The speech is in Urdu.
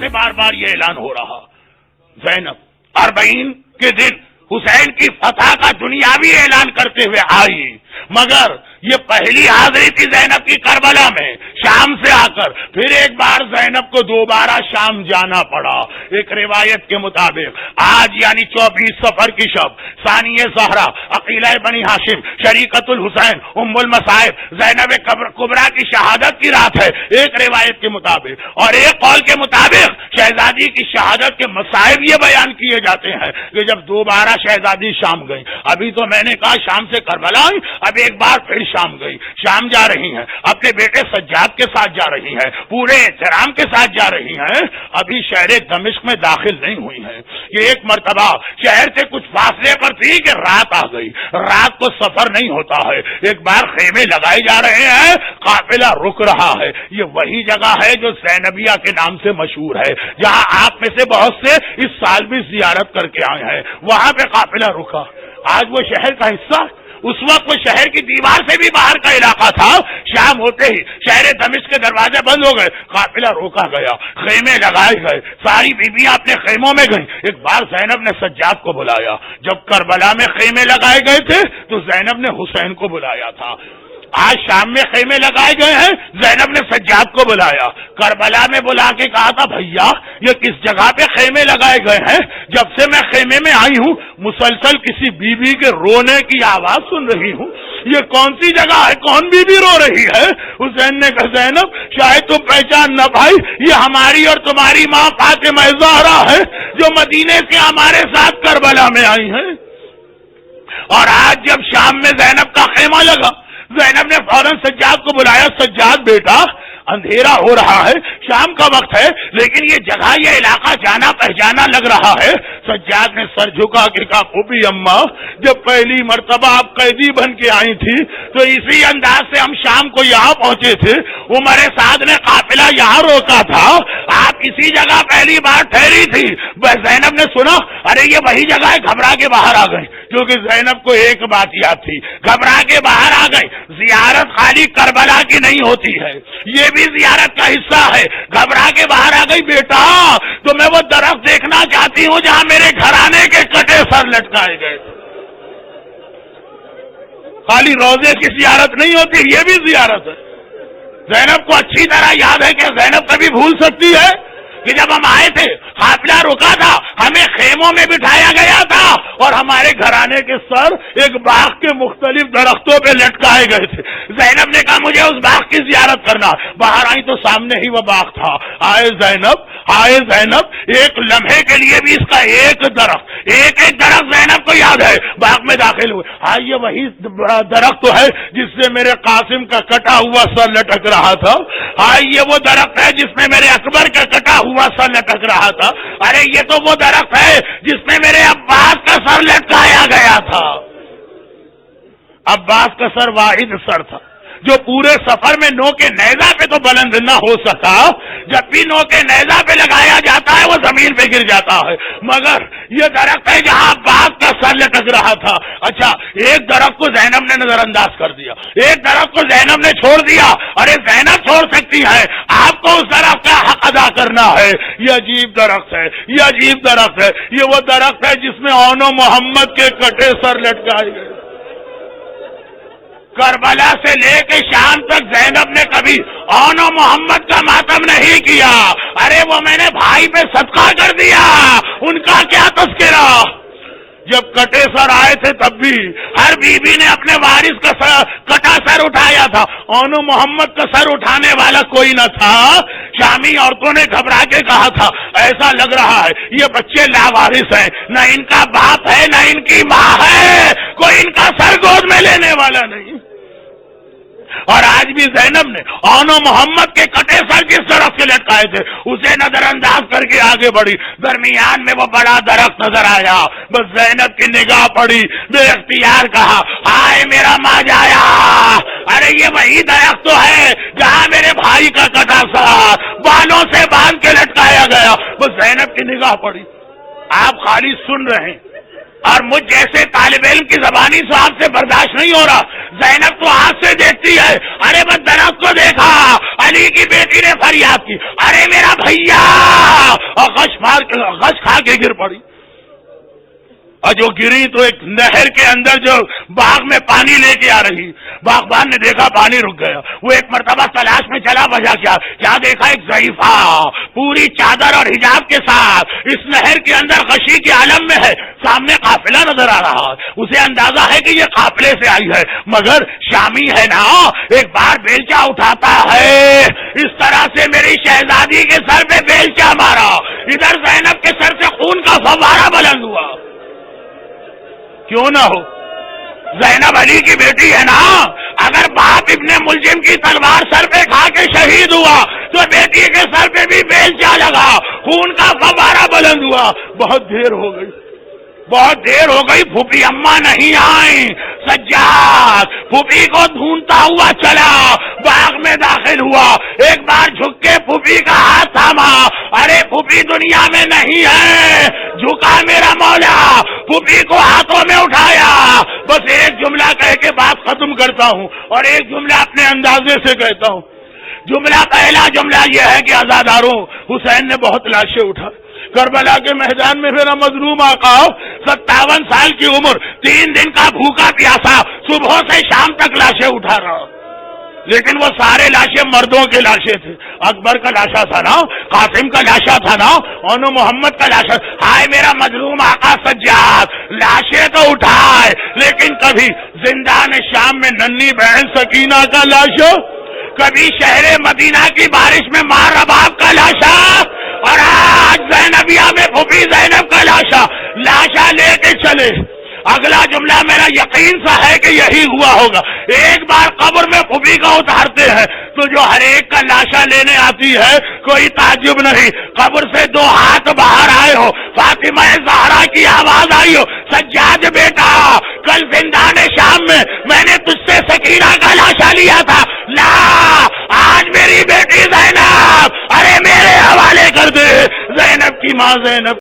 سے بار بار یہ اعلان ہو رہا، زینب 40 کے دن حسین کی فتح کا دنیاوی اعلان کرتے ہوئے آئی، مگر یہ پہلی حاضری تھی زینب کی کربلا میں شام سے آ کر، پھر ایک بار زینب کو دوبارہ شام جانا پڑا۔ ایک روایت کے مطابق آج یعنی 24 صفر کی شب ثانیہ زہرا عقیلہ بنی ہاشم شریکت الحسین ام المصائب زینب کبریٰ کی شہادت کی رات ہے ایک روایت کے مطابق، اور ایک قول کے مطابق شہزادی کی شہادت کے مصائب یہ بیان کیے جاتے ہیں کہ جب دوبارہ شہزادی شام گئی، ابھی تو میں نے کہا شام سے کربلا آئی، اب ایک بار پھر شام گئی، شام جا رہی ہیں، اپنے بیٹے سجاد کے ساتھ جا رہی ہیں، پورے احترام کے ساتھ جا رہی ہیں، ابھی شہر دمشق میں داخل نہیں ہوئی ہیں کہ ایک مرتبہ شہر سے کچھ فاصلے پر تھی کہ رات آ گئی۔ رات کو سفر نہیں ہوتا ہے، ایک بار خیمے لگائے جا رہے ہیں، قافلہ رک رہا ہے۔ یہ وہی جگہ ہے جو زینبیہ کے نام سے مشہور ہے، جہاں آپ میں سے بہت سے اس سال بھی زیارت کر کے آئے ہیں، وہاں پہ قافلہ رکا۔ آج وہ شہر کا حصہ، اس وقت وہ شہر کی دیوار سے بھی باہر کا علاقہ تھا، شام ہوتے ہی شہر دمشق کے دروازے بند ہو گئے، قافلہ روکا گیا، خیمے لگائے گئے، ساری بیویاں اپنے خیموں میں گئیں۔ ایک بار زینب نے سجاد کو بلایا، جب کربلا میں خیمے لگائے گئے تھے تو زینب نے حسین کو بلایا تھا۔ آج شام میں خیمے لگائے گئے ہیں، زینب نے سجاد کو بلایا، کربلا میں بلا کے کہا تھا بھیا یہ کس جگہ پہ خیمے لگائے گئے ہیں؟ جب سے میں خیمے میں آئی ہوں مسلسل کسی بیوی کے رونے کی آواز سن رہی ہوں، یہ کون سی جگہ ہے، کون بیوی رو رہی ہے؟ حسین نے کہا زینب شاید تم پہچان نہ پائی، یہ ہماری اور تمہاری ماں فاطمہ زہرا ہے جو مدینے سے ہمارے ساتھ کربلا میں آئی ہیں۔ اور آج جب شام میں زینب کا خیمہ لگا، زینب نے فوراً سجاد کو بلایا، سجاد بیٹا اندھیرا ہو رہا ہے، شام کا وقت ہے، لیکن یہ جگہ یہ علاقہ جانا پہچانا لگ رہا ہے۔ سجاد نے سر جھکا کے کہا پھوپھی اماں جب پہلی مرتبہ آپ قیدی بن کے آئی تھی تو اسی انداز سے ہم شام کو یہاں پہنچے تھے، عمر سعد نے قافلہ یہاں روکا تھا، آپ اسی جگہ پہلی بار ٹھہری تھی۔ زینب نے سنا ارے یہ وہی جگہ ہے، گھبرا کے باہر آ گئی، کیونکہ زینب کو ایک بات یاد تھی، گھبرا کے باہر آ گئی۔ زیارت خالی کربلا کی نہیں ہوتی ہے، یہ بھی زیارت کا حصہ ہے۔ گھبرا کے باہر آ گئی بیٹا تو میں وہ درخت دیکھنا چاہتی ہوں جہاں میرے گھرانے کے کٹے سر لٹکائے گئے۔ خالی روزے کی زیارت نہیں ہوتی، یہ بھی زیارت ہے۔ زینب کو اچھی طرح یاد ہے کہ زینب کبھی بھول سکتی ہے کہ جب ہم آئے تھے قافلہ رکا تھا، ہمیں خیموں میں بٹھایا گیا تھا اور ہمارے گھرانے کے سر ایک باغ کے مختلف درختوں پہ لٹکائے گئے تھے۔ زینب نے کہا مجھے اس باغ کی زیارت کرنا، باہر آئی تو سامنے ہی وہ باغ تھا۔ آئے زینب ایک لمحے کے لیے بھی اس کا ایک درخت زینب کو یاد ہے، باغ میں داخل ہوئے، یہ وہی درخت تو ہے جس سے میرے قاسم کا کٹا ہوا سر لٹک رہا تھا، یہ وہ درخت ہے جس میں میرے اکبر کا کٹا ہوا سر لٹک رہا تھا، ارے یہ تو وہ درخت ہے جس میں میرے عباس کا سر لٹکایا گیا تھا۔ عباس کا سر واحد سر تھا جو پورے سفر میں نو کے نیزہ پہ تو بلند نہ ہو سکا، جب بھی نو کے نیزہ پہ لگایا جاتا ہے وہ زمین پہ گر جاتا ہے، مگر یہ درخت ہے جہاں عباس کا سر لٹک رہا تھا۔ اچھا ایک درخت کو زینب نے نظر انداز کر دیا، ایک درخت کو زینب نے چھوڑ دیا، ارے زینب چھوڑ سکتی ہے، آپ کو اس درخت کا حق ادا کرنا ہے۔ یہ عجیب درخت ہے، یہ عجیب درخت ہے، یہ وہ درخت ہے جس میں اون و محمد کے کٹے سر لٹکائے گئے۔ کربلا سے لے کے شام تک زینب نے کبھی اون و محمد کا ماتم نہیں کیا، ارے وہ میں نے بھائی پہ صدقہ کر دیا، ان کا کیا تذکرہ۔ جب کٹے سر آئے تھے تب بھی ہر بیوی نے اپنے وارث کا کٹا سر اٹھایا تھا، اون و محمد کا سر اٹھانے والا کوئی نہ تھا۔ شامی عورتوں نے گھبرا کے کہا تھا ایسا لگ رہا ہے یہ بچے لاوارث ہیں، نہ ان کا باپ ہے نہ ان کی ماں ہے، کوئی ان کا سر گود میں لینے والا نہیں۔ اور آج بھی زینب نے اون و محمد کے کٹے سر جس درخت سے لٹکائے تھے اسے نظر انداز کر کے آگے بڑھی، درمیان میں وہ بڑا درخت نظر آیا، بس زینب کی نگاہ پڑی، بے اختیار کہا ہائے میرا ماں جایا، ارے یہ وہی درخت تو ہے جہاں میرے بھائی کا کٹا سر بالوں سے باندھ کے لٹکایا گیا۔ بس زینب کی نگاہ پڑی۔ آپ خالی سن رہے ہیں اور مجھ جیسے طالب علم کی زبانی سواب سے برداشت نہیں ہو رہا، زینب تو ہاتھ سے دیکھتی ہے، ارے بس درخت کو دیکھا، علی کی بیٹی نے فریاد کی، ارے میرا بھیا، اور غش کھا کے گر پڑی، اور جو گری تو ایک نہر کے اندر جو باغ میں پانی لے کے آ رہی، باغبان نے دیکھا پانی رک گیا، وہ ایک مرتبہ تلاش میں چلا بجا، کیا دیکھا، ایک ضعیفہ پوری چادر اور حجاب کے ساتھ اس نہر کے اندر غشی کے عالم میں ہے، سامنے قافلہ نظر آ رہا، اسے اندازہ ہے کہ یہ قافلے سے آئی ہے، مگر شامی ہے نا، ایک بار بیلچہ اٹھاتا ہے، اس طرح سے میری شہزادی کے سر پہ بیلچہ مارا، ادھر زینب کے سر سے خون کا فوارہ بلند ہوا، کیوں نہ ہو، زینب علی کی بیٹی ہے نا، اگر باپ ابن ملجم کی تلوار سر پہ کھا کے شہید ہوا تو بیٹی کے سر پہ بھی بیلچہ لگا، خون کا فوارہ بلند ہوا، بہت دیر ہو گئی، پھوپھی اماں نہیں آئی، سجاد پھوپھی کو ڈھونڈتا ہوا چلا، باغ میں داخل ہوا، ایک بار جھک کے پھوپھی کا ہاتھ تھاما، ارے پھوپھی دنیا میں نہیں ہے، جھکا میرا مولا، پھوپھی کو ہاتھوں میں اٹھایا، بس ایک جملہ کہہ کے بات ختم کرتا ہوں، اور ایک جملہ اپنے اندازے سے کہتا ہوں، پہلا جملہ یہ ہے کہ عزاداروں، حسین نے بہت لاشیں اٹھا، کربلا کے میدان میں میرا مظلوم آقا 57 سال کی عمر، 3 دن کا بھوکا پیاسا، صبح سے شام تک لاشیں اٹھا رہا، لیکن وہ سارے لاشیں مردوں کے لاشیں تھے، اکبر کا لاشا تھا نا، قاسم کا لاشا تھا نا، اور محمد کا لاشا، ہائے میرا مظلوم آقا سجاد، لاشیں تو اٹھائے، لیکن کبھی زندان شام میں ننھی بہن سکینہ کا لاشا، کبھی شہر مدینہ کی بارش میں ماں رباب کا لاشا، اور آج زینبیہ میں پھوپھی زینب کا لاشا لے کے چلے۔ اگلا جملہ میرا یقین سا ہے کہ یہی ہوا ہوگا، ایک بار قبر میں پھوپھی کا اتارتے ہیں تو جو ہر ایک کا لاشا لینے آتی ہے کوئی تعجب نہیں، قبر سے 2 ہاتھ باہر آئے ہو، فاطمہ زہرا کی آواز آئی ہو، سجاد بیٹا کل زندان شام میں نے تجھ سے سکینہ کا لاشا لیا تھا، لا آج میری بیٹی زینب ارے میرے حوالے کر دے، زینب کی ماں زینب